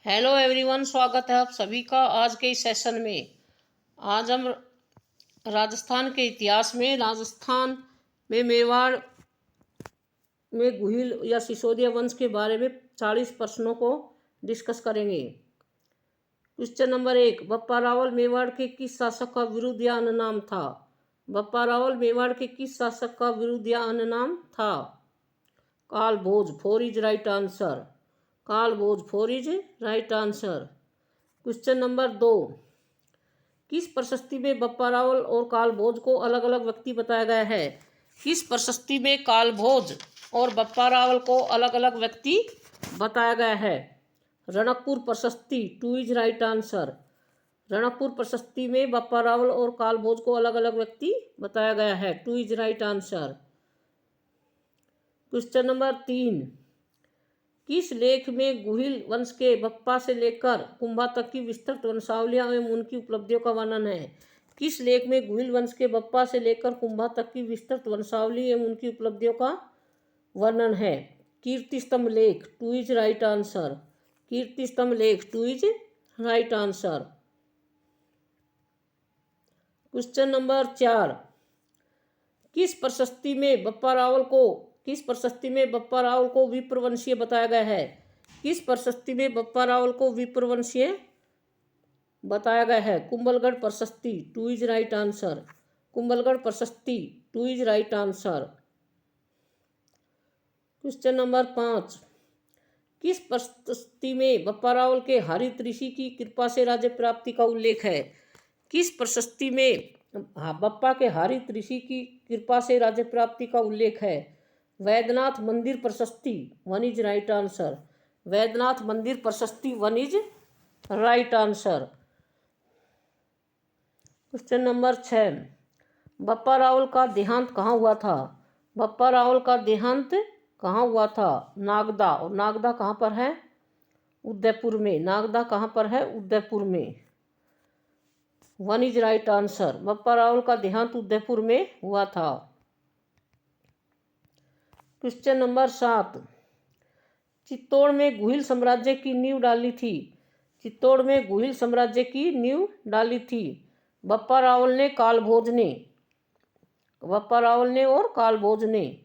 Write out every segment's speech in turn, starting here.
Hello everyone, स्वागत है आप सभी का आज के इस सेशन में। आज हम राजस्थान के इतिहास में राजस्थान में मेवाड़ में गुहिल या सिसोदिया वंश के बारे में 40 प्रश्नों को डिस्कस करेंगे। क्वेश्चन नंबर 1, बप्पा रावल मेवाड़ के किस शासक का विरुद्ध या अन्य नाम था? बप्पा रावल मेवाड़ के किस शासक का विरुद्ध या अन्य नाम था? काल भोज। 4 इज राइट आंसर। काल भोज 4 is right answer. Question number 2, किस प्रशस्ति में बप्पा रावल और काल भोज को अलग अलग व्यक्ति बताया गया है? किस प्रशस्ति में काल भोज और बप्पा रावल को अलग अलग व्यक्ति बताया गया है? रणकपुर प्रशस्ति 2 इज राइट आंसर। रणकपुर प्रशस्ति में बप्पा रावल और काल भोज को अलग अलग व्यक्ति बताया गया है। 2 is right answer. Question number 3, किस लेख में गुहिल वंश के बप्पा से लेकर कुंभा तक की विस्तृत वंशावलियां एवं उनकी उपलब्धियों का वर्णन है? किस लेख में गुहिल वंश के बप्पा से लेकर कुंभा तक की विस्तृत वंशावली एवं उनकी उपलब्धियों का वर्णन है? कीर्ति स्तंभ लेख 2 इज राइट आंसर। कीर्ति स्तंभ लेख 2 is right answer. Question number 4, किस प्रशस्ति में बप्पा रावल को विप्रवंशीय बताया गया है? किस प्रशस्ति में बप्पा रावल को विप्रवंशीय बताया गया है? कुंभलगढ़ प्रशस्ति 2 इज राइट आंसर। कुंभलगढ़ प्रशस्ति 2 is right answer. Question number 5, किस प्रशस्ति में बप्पा रावल के हरित ऋषि की कृपा से राज्य प्राप्ति का उल्लेख है? किस प्रशस्ति में बप्पा के हरित ऋषि की कृपा से राज्य प्राप्ति का उल्लेख है? वैद्यनाथ मंदिर प्रशस्ति 1 इज राइट आंसर। वैद्यनाथ मंदिर प्रशस्ति 1 is right answer. Question number 6, Bappa Rawal का देहांत कहाँ हुआ था? बप्पा रावल का देहांत कहाँ हुआ था? नागदा। और नागदा कहाँ पर है? उदयपुर में। नागदा कहाँ पर है? उदयपुर में। 1 is right answer. Bappa Rawal का देहांत उदयपुर में हुआ था। क्वेश्चन नंबर 7, चित्तौड़ में गुहिल साम्राज्य की नींव डाली थी। चित्तौड़ में गुहिल साम्राज्य की नींव डाली थी बप्पा रावल ने, काल भोज ने? बप्पा रावल ने और काल भोज ने।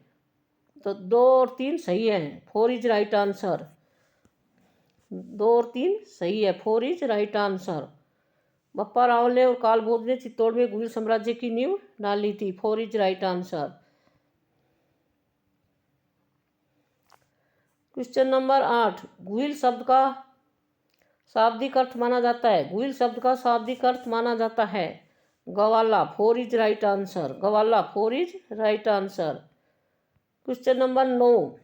तो 2 और 3 सही है। 4 इज राइट आंसर। 2 और 3 सही है। 4 is right answer. Bappa Rawal ने और काल भोज ने चित्तौड़ में गुहिल साम्राज्य की नींव डाली थी। 4 is right answer. Question number 8, Guhil शब्द का शाब्दिक अर्थ माना जाता है। गुहिल शब्द का शाब्दिक अर्थ माना जाता है गवाला। 4 इज राइट आंसर। गवाला 4 is right answer. Question number 9,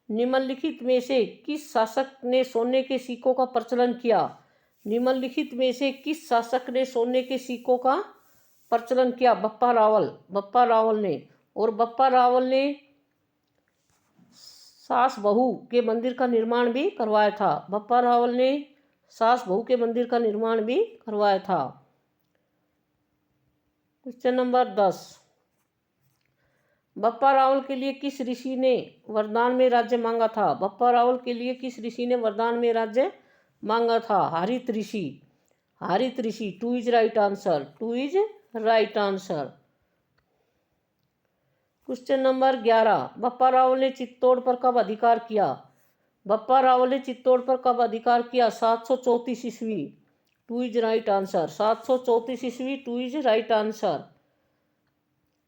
निम्नलिखित में से किस शासक ने सोने के सिक्कों का प्रचलन किया? निम्नलिखित में से किस शासक ने सोने के सिक्कों का प्रचलन किया? बप्पा रावल। बप्पा रावल ने। और बप्पा रावल ने सास बहू के मंदिर का निर्माण भी करवाया था। बप्पा रावल ने सास बहू के मंदिर का निर्माण भी करवाया था। क्वेश्चन नंबर 10, बप्पा रावल के लिए किस ऋषि ने वरदान में राज्य मांगा था? बप्पा रावल के लिए किस ऋषि ने वरदान में राज्य मांगा था? हरित ऋषि। हरित ऋषि 2 is right answer. 2 is right answer. Question number 11, Bappa Rawal ने चित्तौड़ पर कब अधिकार किया? बप्पा रावल ने चित्तौड़ पर कब अधिकार किया? 734 ईस्वी। 2 इज राइट आंसर। 734 ईस्वी 2 is right answer.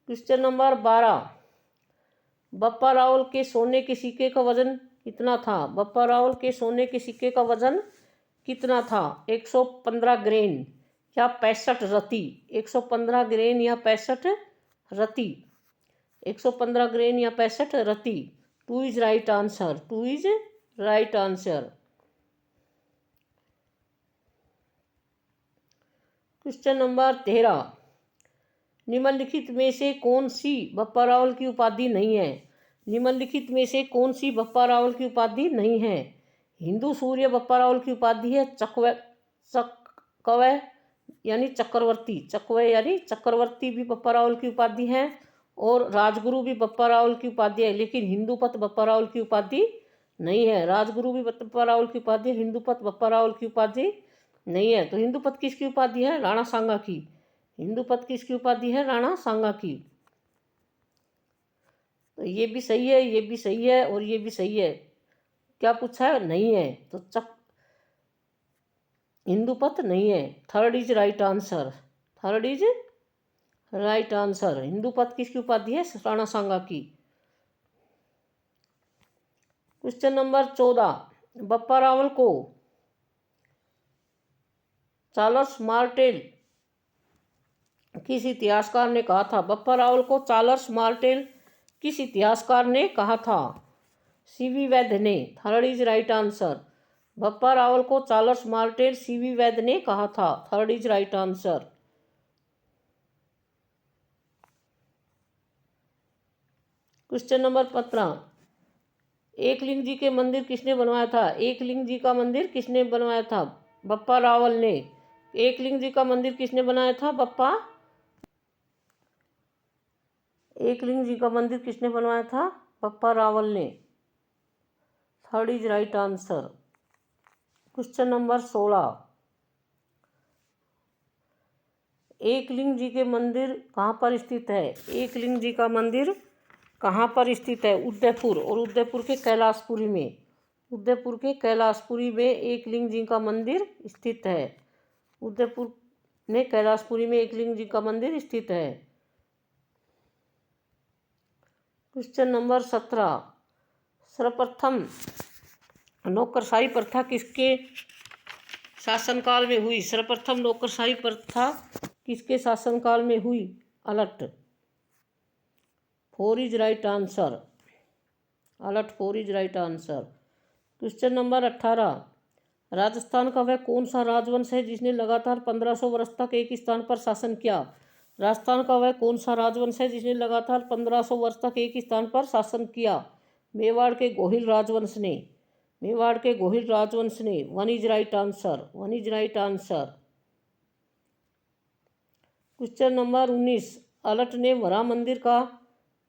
Question number 12, Bappa Rawal के सोने के सिक्के का वजन कितना था? बप्पा रावल के सोने के सिक्के का वजन कितना था? 115 ग्रेन या 65 रति? 115 ग्रेन या 65 रति? 115 ग्रेन या 65 रति। 2 is right answer. 2 is right answer. Question number 13, निम्नलिखित में से कौन सी बप्पा रावल की उपाधि नहीं है? निम्नलिखित में से कौन सी बप्पा रावल की उपाधि नहीं है? हिंदू सूर्य बप्पा रावल की उपाधि है। चकवय यानी चक्रवर्ती। चकवय यानी चक्रवर्ती भी बप्पा रावल की उपाधि है। और राजगुरु भी बप्पा रावल की उपाधि है। लेकिन हिंदूपत बप्पा रावल की उपाधि नहीं है। राजगुरु भी बप्पा रावल की उपाधि है, हिंदूपत बप्पा रावल की उपाधि नहीं है। तो हिंदूपत किसकी उपाधि है? राणा सांगा की। हिंदूपत किसकी उपाधि है? राणा सांगा की। तो ये भी सही है, ये भी सही है और ये भी सही है। क्या पूछा है? नहीं है। तो हिंदूपत नहीं है। Third is right answer. Third is right answer. Hindupat किसकी उपाधि है? राणा सांगा की। क्वेश्चन नंबर 14, बप्पा रावल को चार्ल्स मार्टेल किस इतिहासकार ने कहा था? बप्पा रावल को चार्ल्स मार्टेल किस इतिहासकार ने कहा था? सीवी वैद्य ने। Third is right answer. Bappa Rawal को चार्ल्स मार्टेल सीवी वैद्य ने कहा था। Third is right answer. Question number 15, Ekling ji के मंदिर किसने बनवाया था? एकलिंग जी का मंदिर किसने बनवाया था? बप्पा रावल ने। एकलिंग जी का मंदिर किसने बनाया था? एकलिंग जी का मंदिर किसने बनवाया था? बप्पा रावल ने। Third is right answer. Question number 16, Ekling ji के मंदिर कहाँ पर स्थित है? एकलिंग जी का मंदिर कहाँ पर स्थित है? उदयपुर, और उदयपुर के कैलाशपुरी में। उदयपुर के कैलाशपुरी में एकलिंग जी का मंदिर स्थित है। उदयपुर में कैलाशपुरी में एकलिंग जी का मंदिर स्थित है। क्वेश्चन नंबर 17, सर्वप्रथम नौकरशाही प्रथा किसके शासनकाल में हुई? सर्वप्रथम नौकरशाही प्रथा किसके शासनकाल में हुई? A lot. Four is right answer. A lot four is right answer. Question number 18, Rajasthan का वह कौन सा राजवंश है जिसने लगातार 1500 वर्ष तक एक स्थान पर शासन किया? राजस्थान का वह कौन सा राजवंश है जिसने लगातार 1500 वर्ष तक एक स्थान पर शासन किया? मेवाड़ के गोहिल राजवंश ने। मेवाड़ के गोहिल राजवंश ने। One is right answer. One is right answer. Question number 19, a lot ने वराह मंदिर का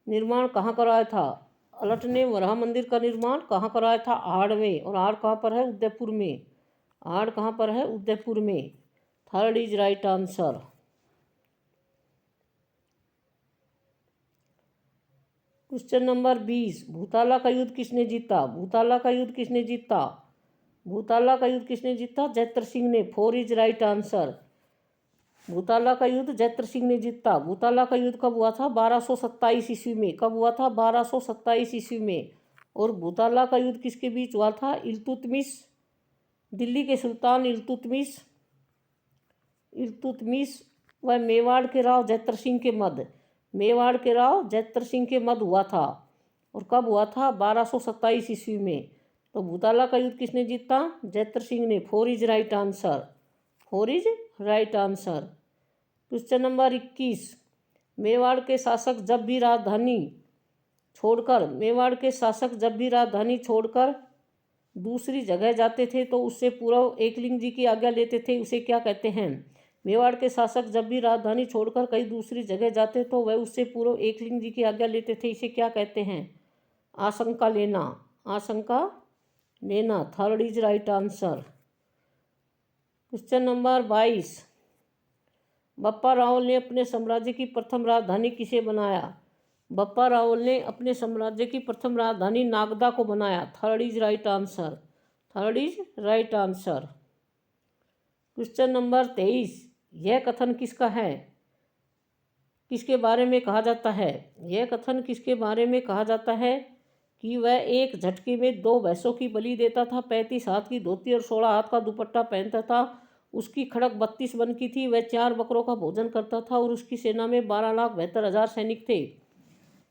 निर्माण कहाँ कराया था? अलट ने वराह मंदिर का निर्माण कहाँ कराया था? आड़ में। और आड़ कहाँ पर है? उदयपुर में। आड़ कहाँ पर है? उदयपुर में। Third is right answer. Question number 20, भूताला का युद्ध किसने जीता? भूताला का युद्ध किसने जीता? भूताला का युद्ध किसने जीता? जैत्र सिंह ने। Four is right answer. Bhutala का युद्ध जैत्र सिंह ने जीता। भूताला का युद्ध कब हुआ था? 1227 ईस्वी में। कब हुआ था? 1227 ईस्वी में। और भूताला का युद्ध किसके बीच हुआ था? इल्तुतमिश, दिल्ली के सुल्तान इल्तुतमिश व मेवाड़ के राव जैत्र सिंह के मध्य। मेवाड़ के राव जैत्र सिंह के मध्य हुआ था। और कब हुआ था? 1227 ईस्वी में। तो भूताला का युद्ध किसने जीता? जैत्र सिंह ने। Four is right answer. Four is right answer. Question number 21, Mewar के शासक जब भी राजधानी छोड़कर दूसरी जगह जाते थे तो उससे पूर्व एकलिंग जी की आज्ञा लेते थे, उसे क्या कहते हैं? मेवाड़ के शासक जब भी राजधानी छोड़कर कहीं दूसरी जगह जाते तो वह उससे पूर्व एकलिंग जी की आज्ञा लेते थे, इसे क्या कहते हैं? आशंका लेना। आशंका लेना। Third is right answer. Question number 22, Bappa Rawal ने अपने साम्राज्य की प्रथम राजधानी किसे बनाया? बप्पा रावल ने अपने साम्राज्य की प्रथम राजधानी नागदा को बनाया। Third is right answer. Third is right answer. Question number 23, यह कथन किसका है? किसके बारे में कहा जाता है? यह कथन किसके बारे में कहा जाता है कि वह एक झटके में 2 भैंसों की बलि देता था, 35 हाथ की धोती और 16 हाथ का दुपट्टा पहनता था, उसकी खड़क 32 वन की थी, वह 4 बकरों का भोजन करता था और उसकी सेना में 12,72,000 सैनिक थे।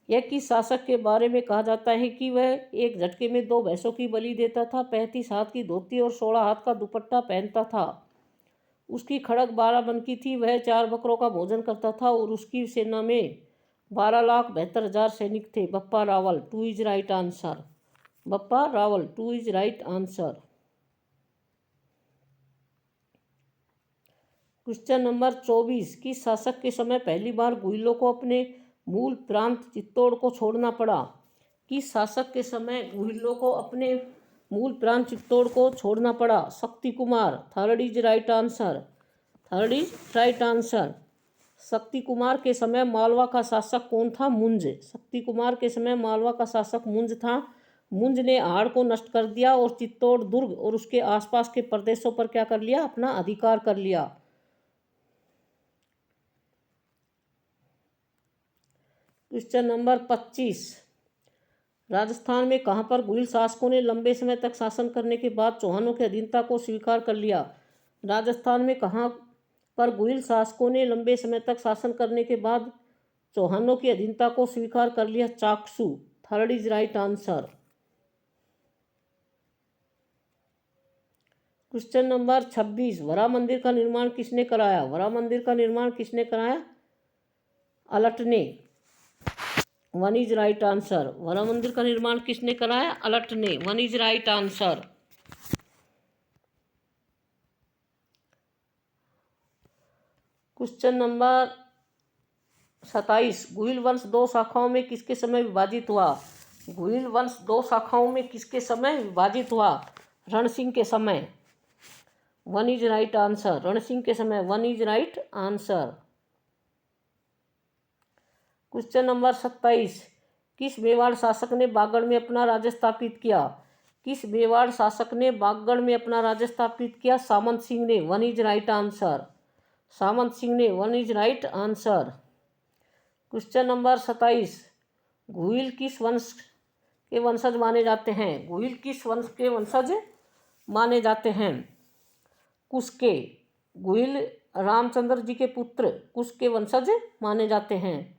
यह किस शासक के बारे में कहा जाता है कि वह एक झटके में 2 भैंसों की बलि देता था, 35 हाथ की धोती और 16 हाथ का दुपट्टा पहनता था, उसकी खड़क 12 वन की थी, वह 4 बकरों का भोजन करता था और उसकी सेना में 12,72,000 सैनिक थे? Bappa Rawal. To is right answer. Bappa Rawal. To is right answer. Question number 24, किस शासक के समय पहली बार गुहिलों को अपने मूल प्रांत चित्तौड़ को छोड़ना पड़ा? किस शासक के समय गुहिलों को अपने मूल प्रांत चित्तौड़ को छोड़ना पड़ा? Shakti Kumar. Third is right answer. Third is right answer. Shakti Kumar के समय मालवा का शासक कौन था? मुंज। शक्ति कुमार के समय मालवा का शासक मुंज था। मुंज ने हाड़ को नष्ट कर दिया और चित्तौड़ दुर्ग और उसके आसपास के प्रदेशों पर क्या कर लिया? अपना अधिकार कर लिया। क्वेश्चन नंबर 25, राजस्थान में कहां पर गुहिल शासकों ने लंबे समय तक शासन करने के बाद चौहानों की अधीनता को स्वीकार कर लिया? राजस्थान में कहां पर गुहिल शासकों ने लंबे समय तक शासन करने के बाद चौहानों की अधीनता को स्वीकार कर लिया? Chaksu. Third is right answer. Question number 26, वरा मंदिर का निर्माण किसने कराया? वरा मंदिर का निर्माण किसने कराया? अलट ने। One is right answer. वरा मंदिर का निर्माण किसने कराया? अलट ने। One is right answer. Question number 27, Guhil वंश दो शाखाओं में किसके समय विभाजित हुआ? गुहिल वंश दो शाखाओं में किसके समय विभाजित हुआ? रण सिंह के समय। One is right answer. रण सिंह के समय। One is right answer. Question number 27, किस मेवाड़ शासक ने बागड़ में अपना राज्य स्थापित किया? किस मेवाड़ शासक ने बागड़ में अपना राज्य स्थापित किया? सामंत सिंह ने। One is right answer. Samant Singh ने। One is right answer. Question number 27, Guhil किस वंश के वंशज माने जाते हैं? गुहिल किस वंश के वंशज माने जाते हैं? कुश के। गुहिल रामचंद्र जी के पुत्र कुश के वंशज माने जाते हैं।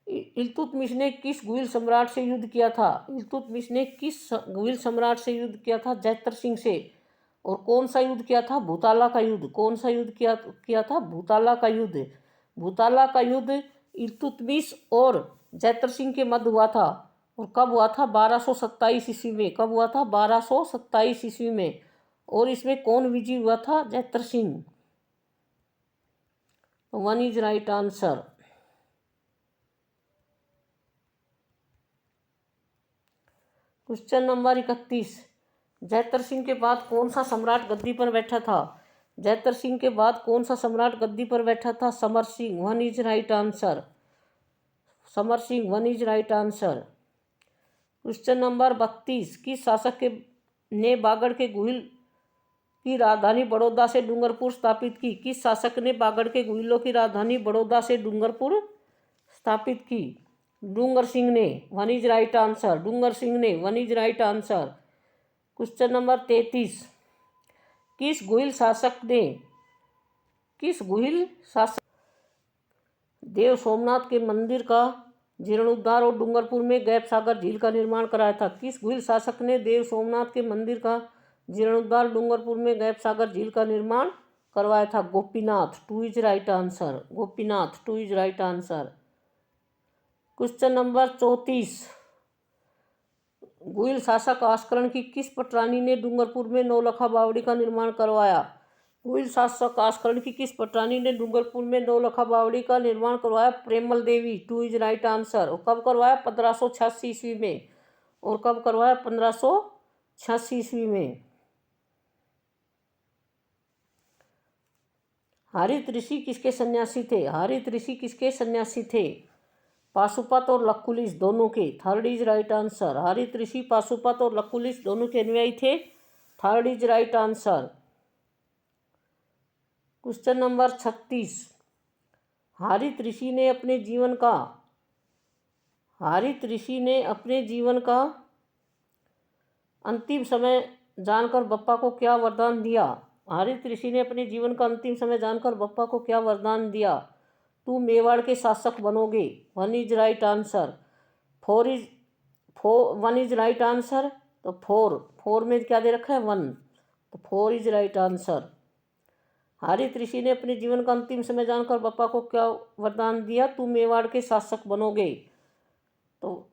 इल्तुतमिश ने किस गुहिल सम्राट से युद्ध किया था? इल्तुतमिश ने किस गुहिल सम्राट से युद्ध किया था? जैतर सिंह से। और कौन सा युद्ध किया था? भूताला का युद्ध। कौन सा युद्ध किया था? भूताला का युद्ध। भूताला का युद्ध इल्तुतमिश और जैतर सिंह के मध्य हुआ था। और कब हुआ था? 1227 ईस्वी में। कब हुआ था? 1227 ईस्वी में। और इसमें कौन विजयी हुआ था? Jaitar Singh. One is right answer. Question number 31, Jaitar Singh के बाद कौन सा सम्राट गद्दी पर बैठा था? जैतर सिंह के बाद कौन सा सम्राट गद्दी पर बैठा था? Samar Singh. One is right answer. Samar Singh. One is right answer. Question number 32, किस शासक के ने बागड़ के गुहिल की राजधानी बड़ौदा से डूंगरपुर स्थापित की? किस शासक ने बागड़ के गुहिलों की राजधानी बड़ौदा से डूंगरपुर स्थापित की? डूंगर सिंह ने। One is right answer. Dungar Singh ने। One is right answer. Question number 33, किस गुहिल शासक देव सोमनाथ के मंदिर का जीर्णोद्धार और डूंगरपुर में गैप सागर झील का निर्माण कराया था? किस गुहिल शासक ने देव सोमनाथ के मंदिर का जीर्णोद्धार डूंगरपुर में गैप सागर झील का निर्माण करवाया था? Gopinath. To is right answer. Gopinath. To is right answer. Question number 34, Guhil शासक आस्करण की किस पटरानी ने डूंगरपुर में नौलखा बावड़ी का निर्माण करवाया? गुहिल शासक आस्करण की किस पटरानी ने डूंगरपुर में नौलखा बावड़ी का निर्माण करवाया? Premal Devi. Two is right answer. और कब करवाया? 1586 ईस्वी में। और कब करवाया? 1586 ईस्वी में। हरित ऋषि किसके सन्यासी थे? हरित ऋषि किसके सन्यासी थे? पाशुपत और लकुलिश दोनों के। Third is right answer. हरित ऋषि पाशुपत और लकुलिश दोनों के अनुयायी थे। Third is right answer. Question number 36, हरित ऋषि ने अपने जीवन का अंतिम समय जानकर बप्पा को क्या वरदान दिया? हरित ऋषि ने अपने जीवन का अंतिम समय जानकर बप्पा को क्या वरदान दिया? तू मेवाड़ के शासक बनोगे। One is right answer. One is right answer. तो फोर में क्या दे रखा है? वन। तो फोर इज राइट आंसर। हरित ऋषि ने अपने जीवन का अंतिम समय जानकर बप्पा को क्या वरदान दिया? तू मेवाड़ के शासक बनोगे। तो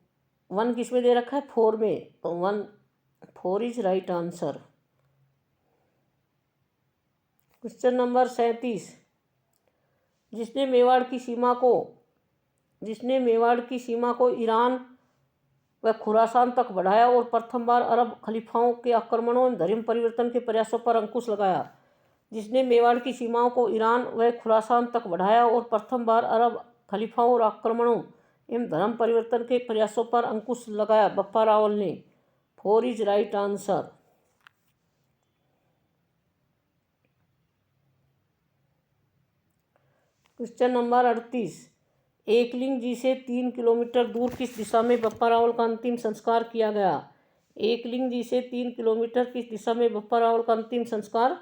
वन किस में दे रखा है? फोर में। तो four is right answer. Question number 37, जिसने मेवाड़ की सीमा को जिसने मेवाड़ की सीमा को ईरान व खुरासान तक बढ़ाया और प्रथम बार अरब खलीफाओं के आक्रमणों एवं धर्म परिवर्तन के प्रयासों पर अंकुश लगाया। जिसने मेवाड़ की सीमाओं को ईरान व खुरासान तक बढ़ाया और प्रथम बार अरब खलीफाओं और आक्रमणों एवं धर्म परिवर्तन के प्रयासों पर अंकुश लगाया, बप्पा रावल ने। 4 is right answer. Question number 38, Ekling ji से 3 किलोमीटर दूर किस दिशा में बप्पा रावल का अंतिम संस्कार किया गया? एकलिंग जी से 3 किलोमीटर किस दिशा में बप्पा रावल का अंतिम संस्कार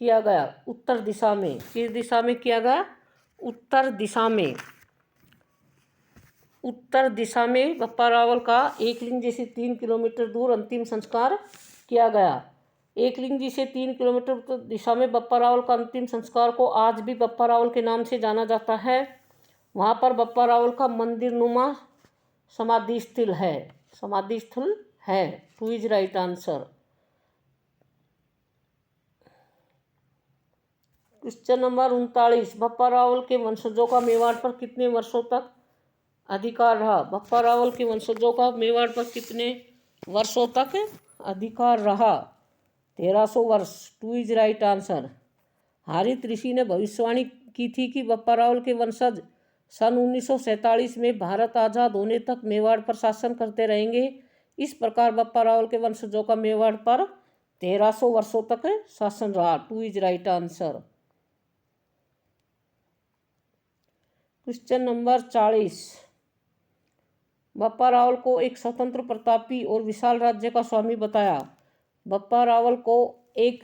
किया गया? उत्तर दिशा में। किस दिशा में किया गया? उत्तर दिशा में। उत्तर दिशा में बप्पा रावल का एकलिंग जी से 3 किलोमीटर दूर अंतिम संस्कार किया गया। एकलिंग जी से 3 किलोमीटर दिशा में बप्पा रावल का अंतिम संस्कार को आज भी बप्पा रावल के नाम से जाना जाता है। वहाँ पर बप्पा रावल का मंदिर नुमा समाधि स्थल है। समाधि स्थल है। 2 is right answer. Question number 39, Bappa Rawal के वंशजों का मेवाड़ पर कितने वर्षों तक अधिकार रहा? बप्पा रावल के वंशजों का मेवाड़ पर कितने वर्षों तक अधिकार रहा? 1300 वर्ष। 2 इज राइट आंसर। हारित ऋषि ने भविष्यवाणी की थी कि बप्पा रावल के वंशज सन 1947 में भारत आज़ाद होने तक मेवाड़ पर शासन करते रहेंगे। इस प्रकार बप्पा रावल के वंशजों का मेवाड़ पर 1300 वर्षों तक शासन रहा। 2 is right answer. Question number 40, Bappa Rawal को एक स्वतंत्र, प्रतापी और विशाल राज्य का स्वामी बताया। बप्पा रावल को एक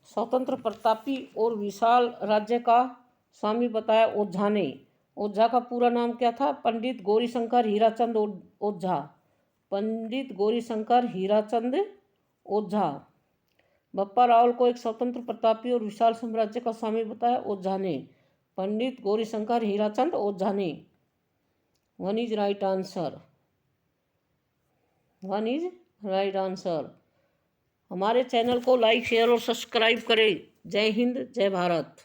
स्वतंत्र, प्रतापी और विशाल राज्य का स्वामी बताया ओझा ने। ओझा का पूरा नाम क्या था? पंडित गौरीशंकर हीराचंद ओझा। पंडित गौरीशंकर हीराचंद ओझा। बप्पा रावल को एक स्वतंत्र, प्रतापी और विशाल साम्राज्य का स्वामी बताया ओझा ने। पंडित गौरीशंकर हीराचंद ओझा ने। 1 is right answer. 1 is right answer. हमारे चैनल को लाइक, शेयर और सब्सक्राइब करें। जय हिंद, जय भारत।